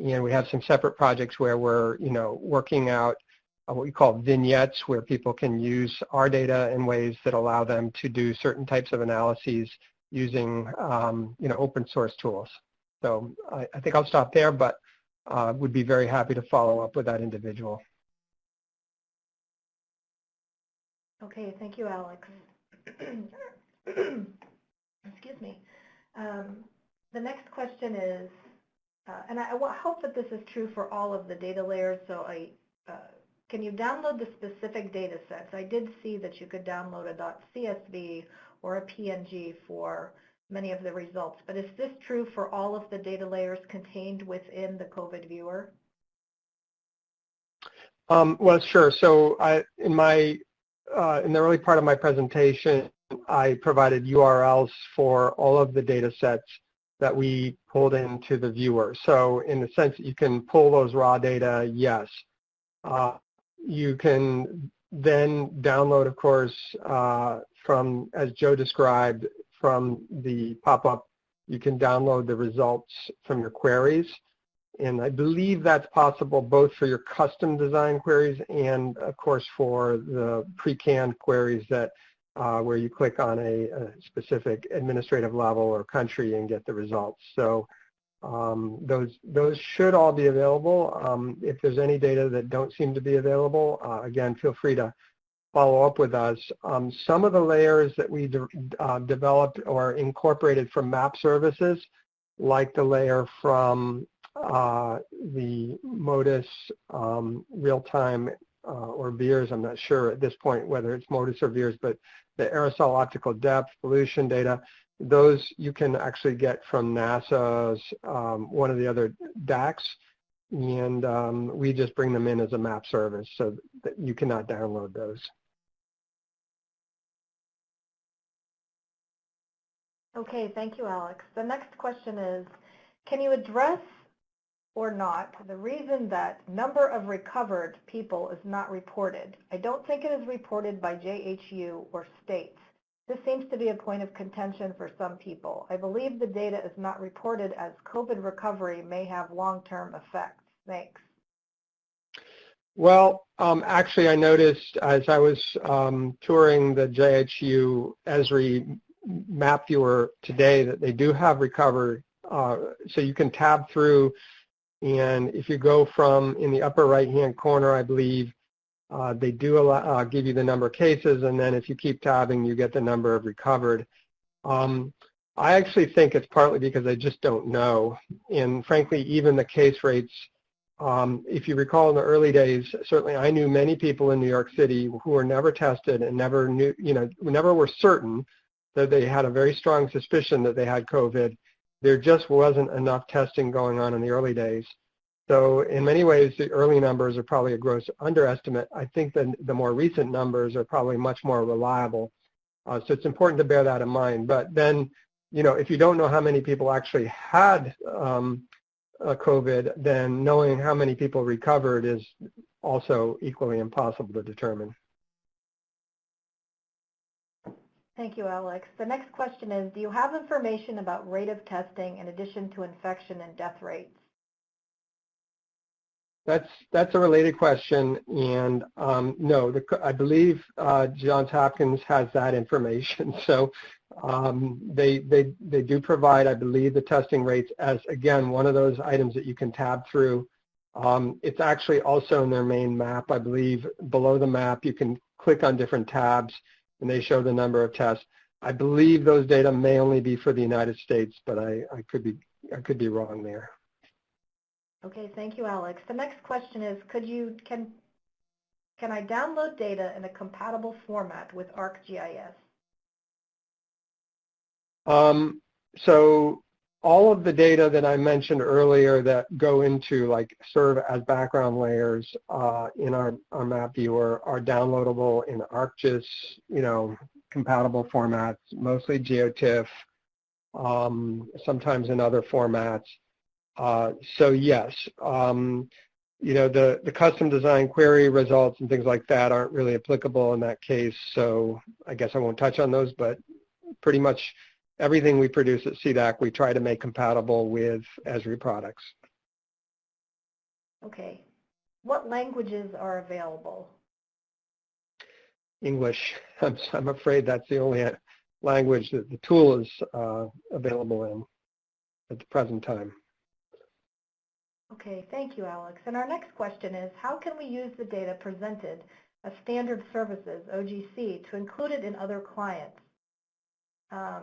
And we have some separate projects where we're, working out what we call vignettes, where people can use our data in ways that allow them to do certain types of analyses using, open source tools. So I think I'll stop there, but would be very happy to follow up with that individual. Okay, thank you, Alex. Excuse me. The next question is, and I hope that this is true for all of the data layers, so can you download the specific data sets? I did see that you could download a .csv or a PNG for many of the results, but is this true for all of the data layers contained within the COVID viewer? Well, sure. So in the early part of my presentation, I provided URLs for all of the data sets that we pulled into the viewer. So in the sense that you can pull those raw data, yes. You can then download, of course, from, as Joe described, from the pop-up, you can download the results from your queries. And I believe that's possible both for your custom design queries and, of course, for the pre-canned queries that where you click on a specific administrative level or country and get the results. So those should all be available. If there's any data that don't seem to be available, again, feel free to follow up with us. Some of the layers that we developed or incorporated from map services, like the layer from the MODIS real-time or VIIRS, I'm not sure at this point whether it's MODIS or VIIRS, but the aerosol optical depth, pollution data, those you can actually get from NASA's one of the other DACs, and we just bring them in as a map service so that you cannot download those. Okay, thank you, Alex. The next question is, can you address or not the reason that number of recovered people is not reported? I don't think it is reported by JHU or states. This seems to be a point of contention for some people. I believe the data is not reported as COVID recovery may have long-term effects. Thanks. Well, actually, I noticed as I was touring the JHU Esri map viewer today that they do have recovery, so you can tab through, and if you go from in the upper right-hand corner, I believe, they do give you the number of cases, and then if you keep tabbing, you get the number of recovered. I actually think it's partly because I just don't know, and frankly, even the case rates If you recall in the early days, certainly I knew many people in New York City who were never tested and never knew, never were certain that they had a very strong suspicion that they had COVID. There just wasn't enough testing going on in the early days. So in many ways, the early numbers are probably a gross underestimate. I think that the more recent numbers are probably much more reliable. So it's important to bear that in mind. But then, if you don't know how many people actually had COVID, then knowing how many people recovered is also equally impossible to determine. Thank you, Alex. The next question is, do you have information about rate of testing in addition to infection and death rates? That's a related question, and no, I believe Johns Hopkins has that information. So they do provide, I believe, the testing rates as, again, one of those items that you can tab through. It's actually also in their main map, I believe. Below the map, you can click on different tabs, and they show the number of tests. I believe those data may only be for the United States, but I could be wrong there. Okay, thank you, Alex. The next question is, can I download data in a compatible format with ArcGIS? So all of the data that I mentioned earlier that go into, like, serve as background layers in our map viewer are downloadable in ArcGIS, compatible formats, mostly GeoTIFF, sometimes in other formats. So yes, the custom design query results and things like that aren't really applicable in that case. So I guess I won't touch on those, but pretty much everything we produce at SEDAC, we try to make compatible with Esri products. Okay. What languages are available? English. I'm afraid that's the only language that the tool is available in at the present time. Okay, thank you, Alex. And our next question is, how can we use the data presented as standard services, OGC, to include it in other clients? I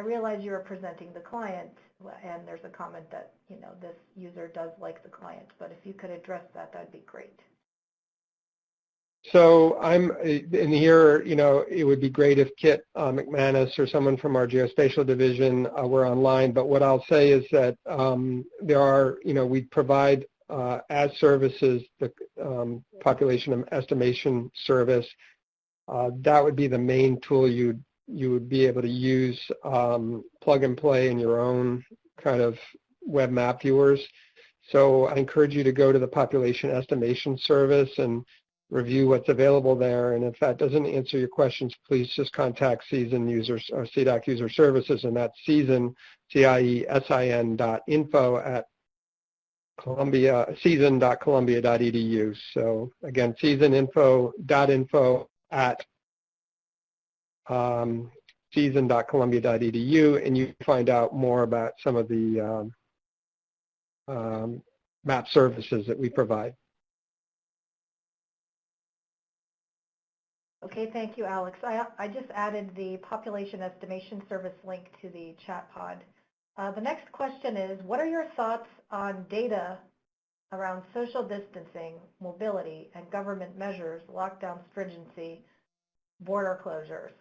realize you are presenting the client, and there's a comment that, this user does like the client, but if you could address that, that'd be great. So I'm in here, it would be great if Kit McManus or someone from our geospatial division were online, but what I'll say is that there are, we provide as services the population estimation service. That would be the main tool you would be able to use, plug and play in your own kind of web map viewers. So I encourage you to go to the population estimation service and review what's available there, and if that doesn't answer your questions, please just contact Season Users or SEDAC User Services, and that's Season, CIESIN.info at season.columbia.edu. So again, seasoninfo.info at season.columbia.edu, and you can find out more about some of the map services that we provide. Okay, thank you, Alex. I just added the population estimation service link to the chat pod. The next question is, what are your thoughts on data around social distancing, mobility, and government measures, lockdown stringency, border closures?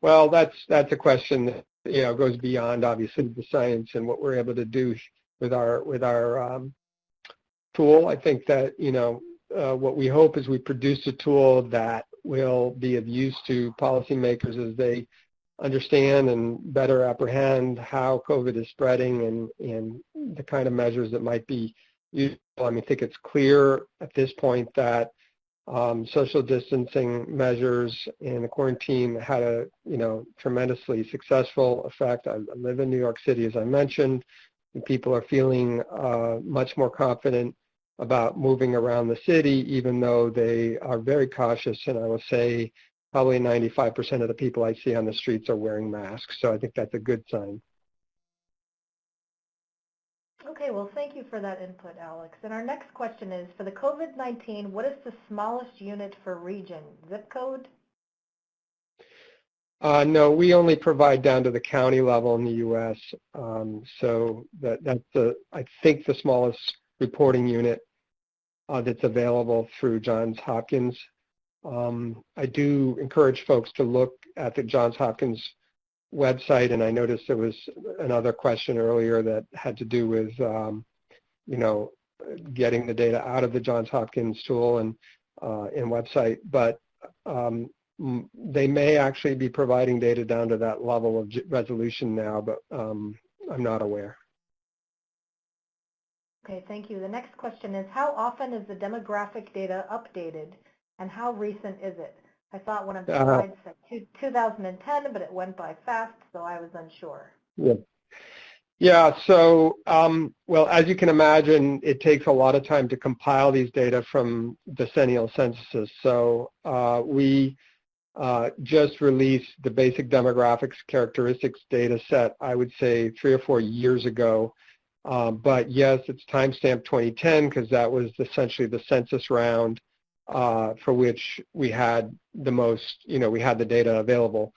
Well, that's a question that goes beyond obviously the science and what we're able to do with our tool. I think that what we hope is we produce a tool that will be of use to policymakers as they understand and better apprehend how COVID is spreading and the kind of measures that might be useful. I think it's clear at this point that social distancing measures and the quarantine had a tremendously successful effect. I live in New York City, as I mentioned, and people are feeling much more confident about moving around the city, even though they are very cautious, and I will say probably 95% of the people I see on the streets are wearing masks, so I think that's a good sign. Okay, well, thank you for that input, Alex. And our next question is, for the COVID-19, what is the smallest unit for region? Zip code? No, we only provide down to the county level in the U.S. So that's I think the smallest reporting unit that's available through Johns Hopkins. I do encourage folks to look at the Johns Hopkins website, and I noticed there was another question earlier that had to do with, you know, getting the data out of the Johns Hopkins tool and website, but they may actually be providing data down to that level of resolution now, but I'm not aware. Okay, thank you. The next question is, how often is the demographic data updated, and how recent is it? I thought one of the slides said 2010, but it went by fast, so I was unsure. Yeah. Yeah, so, well, as you can imagine, it takes a lot of time to compile these data from decennial censuses. So we just released the basic demographics characteristics data set, I would say 3 or 4 years ago. But yes, it's timestamped 2010 because that was essentially the census round for which we had the most, you know, we had the data available.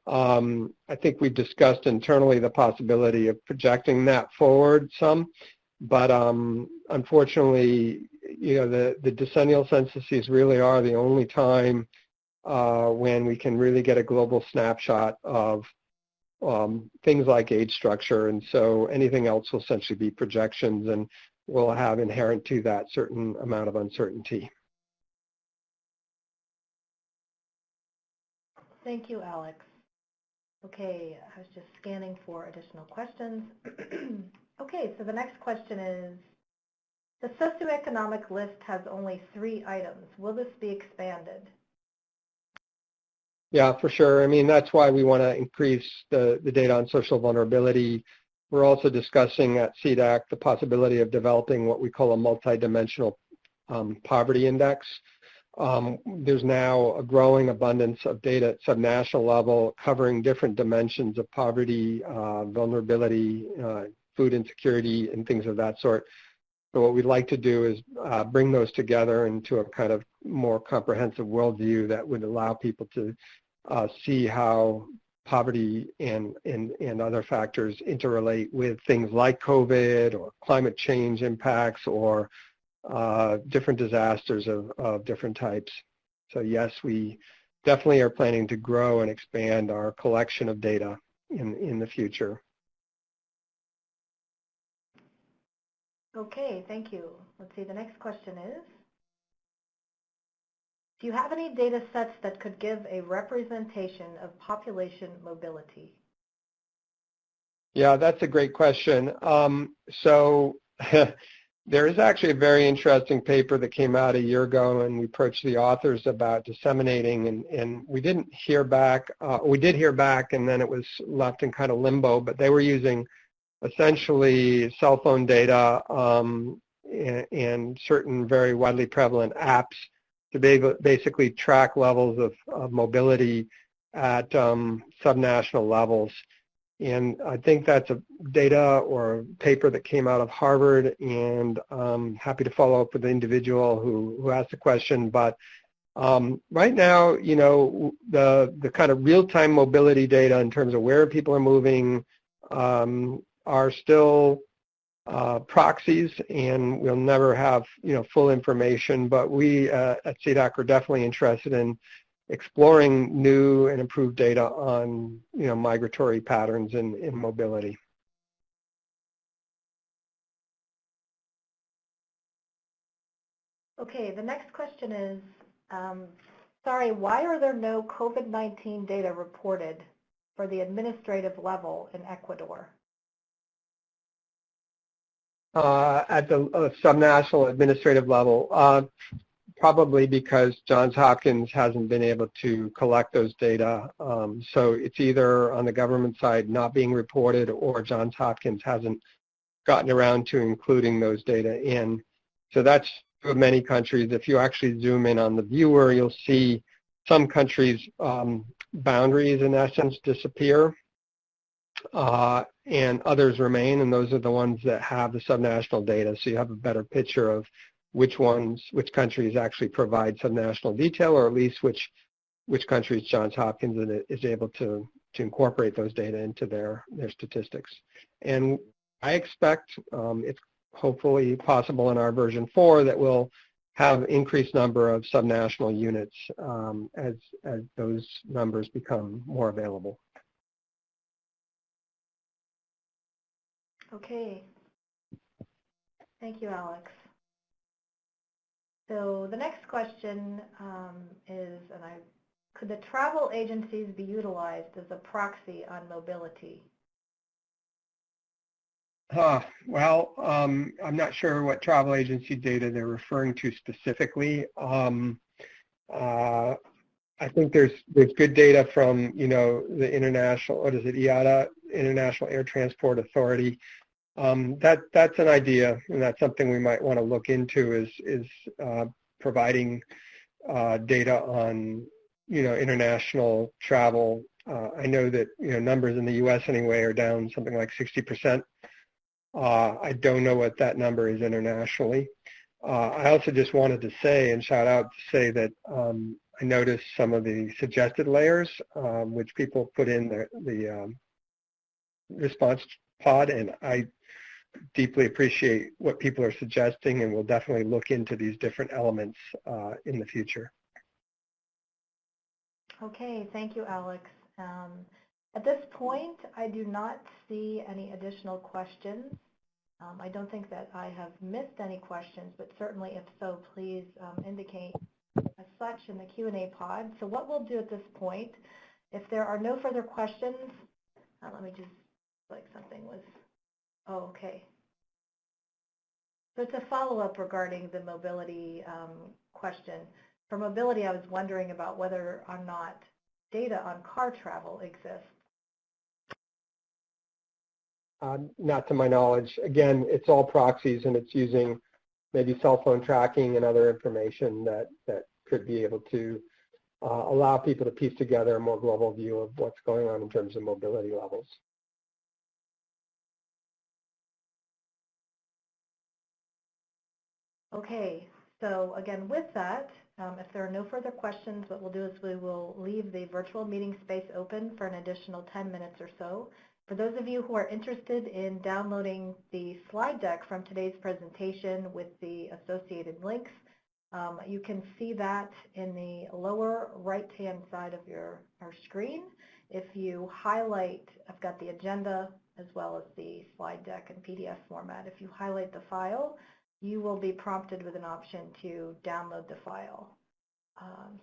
I think we've discussed internally the possibility of projecting that forward some, but unfortunately, you know, the decennial censuses really are the only time when we can really get a global snapshot of things like age structure, and so anything else will essentially be projections and will have inherent to that certain amount of uncertainty. Thank you, Alex. Okay, I was just scanning for additional questions. Okay, so the next question is, the socioeconomic list has only 3 items. Will this be expanded? Yeah, for sure. I mean, that's why we want to increase the data on social vulnerability. We're also discussing at SEDAC the possibility of developing what we call a multidimensional poverty index. There's now a growing abundance of data at subnational level covering different dimensions of poverty, vulnerability, food insecurity, and things of that sort. So what we'd like to do is bring those together into a kind of more comprehensive worldview that would allow people to see how poverty and other factors interrelate with things like COVID or climate change impacts or different disasters of different types. So yes, we definitely are planning to grow and expand our collection of data in the future. Okay, thank you. Let's see, the next question is, do you have any data sets that could give a representation of population mobility? Yeah, that's a great question. So there is actually a very interesting paper that came out a year ago, and we approached the authors about disseminating, and we didn't hear back. We did hear back, and then it was left in kind of limbo, but they were using essentially cell phone data and certain very widely prevalent apps to basically track levels of mobility at subnational levels. And I think that's a data or a paper that came out of Harvard, and I'm happy to follow up with the individual who asked the question. But right now, you know, the kind of real-time mobility data in terms of where people are moving are still proxies, and we'll never have, you know, full information. But we at SEDAC are definitely interested in exploring new and improved data on, you know, migratory patterns in mobility. Okay, the next question is, sorry, why are there no COVID-19 data reported for the administrative level in Ecuador? At the subnational administrative level, probably because Johns Hopkins hasn't been able to collect those data. So it's either on the government side not being reported, or Johns Hopkins hasn't gotten around to including those data in. So that's for many countries. If you actually zoom in on the viewer, you'll see some countries' boundaries in essence disappear. And others remain, and those are the ones that have the subnational data. So you have a better picture of which countries actually provide subnational detail, or at least which which countries Johns Hopkins is able to incorporate those data into their statistics. And I expect it's hopefully possible in our version 4 that we'll have increased number of subnational units as those numbers become more available. Okay. Thank you, Alex. So the next question is, could the travel agencies be utilized as a proxy on mobility? Well, I'm not sure what travel agency data they're referring to specifically. I think there's good data from, the international, what is it, IATA, International Air Transport Authority. That's an idea, and that's something we might want to look into is providing data on, international travel. I know that, numbers in the U.S. anyway are down something like 60%. I don't know what that number is internationally. I also just wanted to say and shout out to say that I noticed some of the suggested layers which people put in the response pod, and I deeply appreciate what people are suggesting, and we'll definitely look into these different elements in the future. Okay, thank you, Alex. At this point, I do not see any additional questions. I don't think that I have missed any questions, but certainly if so, please indicate as such in the Q&A pod. So what we'll do at this point, if there are no further questions, let me just, like something was, oh, okay. So it's a follow-up regarding the mobility question. For mobility, I was wondering about whether or not data on car travel exists. Not to my knowledge. Again, it's all proxies, and it's using maybe cell phone tracking and other information that could be able to allow people to piece together a more global view of what's going on in terms of mobility levels. Okay, so again, with that, if there are no further questions, what we'll do is we will leave the virtual meeting space open for an additional 10 minutes or so. For those of you who are interested in downloading the slide deck from today's presentation with the associated links, you can see that in the lower right-hand side of our screen. If you highlight, I've got the agenda as well as the slide deck in PDF format. If you highlight the file, you will be prompted with an option to download the file.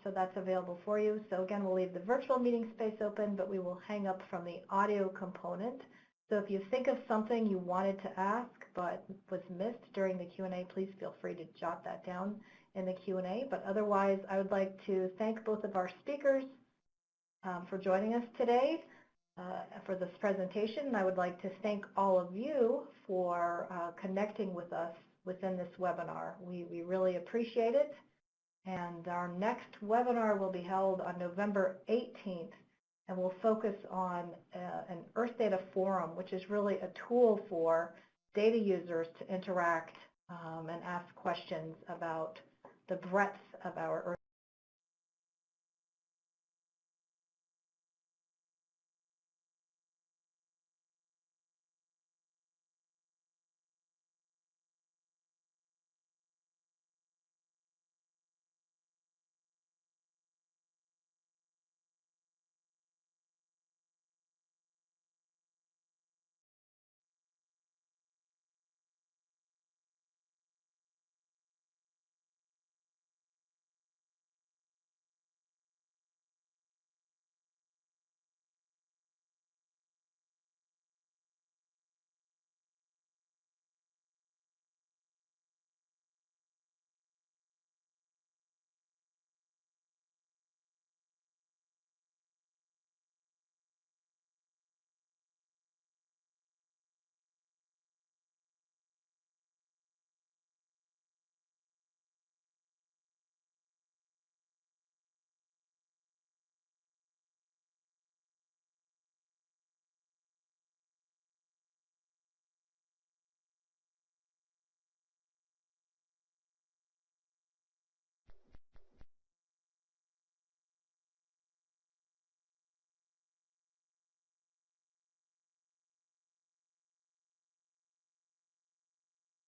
So that's available for you. So again, we'll leave the virtual meeting space open, but we will hang up from the audio component. So if you think of something you wanted to ask but was missed during the Q&A, please feel free to jot that down in the Q&A. But otherwise, I would like to thank both of our speakers for joining us today for this presentation. I would like to thank all of you for connecting with us within this webinar. We really appreciate it. And our next webinar will be held on November 18th, and we'll focus on an Earth Data Forum, which is really a tool for data users to interact and ask questions about the breadth of our Earth